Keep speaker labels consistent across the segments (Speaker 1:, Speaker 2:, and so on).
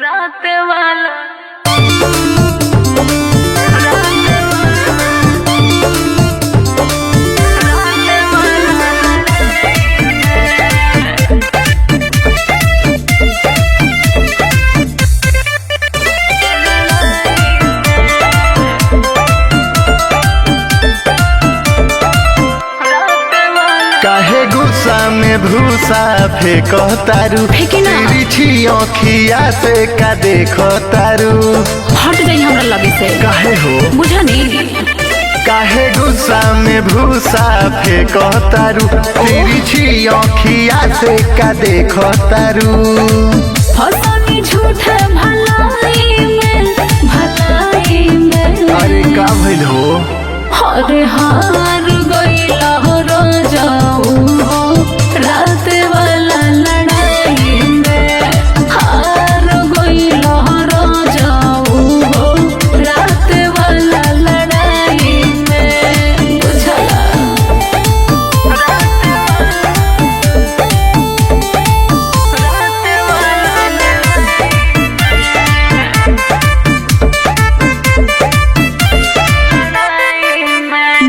Speaker 1: रात वाला
Speaker 2: काहे गुस्सा में भूसा फेंको तारू तिरछी अखिया से का देखो तारू।
Speaker 1: हट जाइए हमरा लगे से।
Speaker 2: काहे हो
Speaker 1: बुझा नहीं
Speaker 2: काहे गुस्सा में भूसा फेंको तारू तिरछी अखिया से का देखो तारू।
Speaker 1: फसानी झूठ भलाई में
Speaker 2: अरे का भइल हो
Speaker 1: अरे हार गइला जाऊ हो रात वाला लड़ाई में हार गइला जाऊ हो रात वाला लड़ाई में बुझला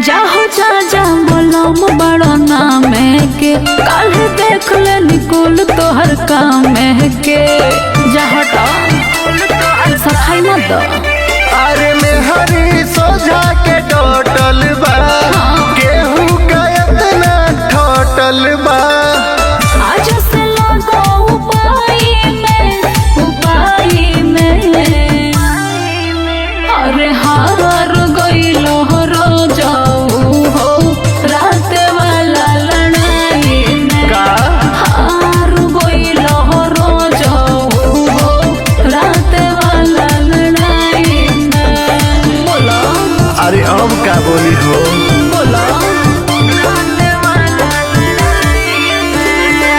Speaker 1: जाहो जा जा बोलम बड़ा नाम के काल देख ले निकुल तोहर काम के जहटा सफाई मत दो।
Speaker 2: अरे मेहरी सोझा के टोटल बा केहू का इतना टोटल बा।
Speaker 1: आज से लगो उपाय में अरे हार गइलो जाऊ हो रात वाला लड़ाई में
Speaker 2: का
Speaker 1: हार गइलो जाऊ हो रात वाला लड़ाई में बोलो
Speaker 2: अरे अब का बोली हो
Speaker 1: बोलो रात वाला लड़ाई में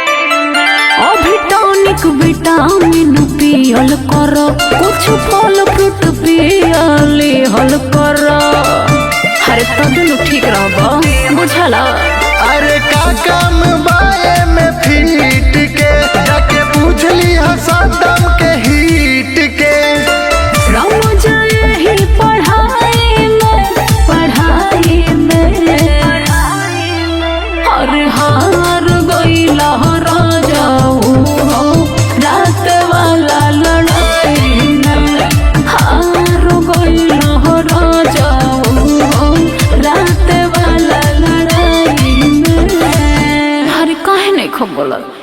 Speaker 1: अभी टॉनिक विटामिन पियल कर कुछ फल फ्रूट पियल हल कर अरे तब न ठीक रहब बुझला।
Speaker 2: अरे का काम बाए में फीट के जाके पूछली हसदम के हीट के।
Speaker 1: रम जाए ही पढ़ाई में अरे हार गइला जाऊ हो रात वाला लड़ाई में हार गइला जाऊ हो रात वाला लड़ाई में। अरे काहे नहीं खब बोलत।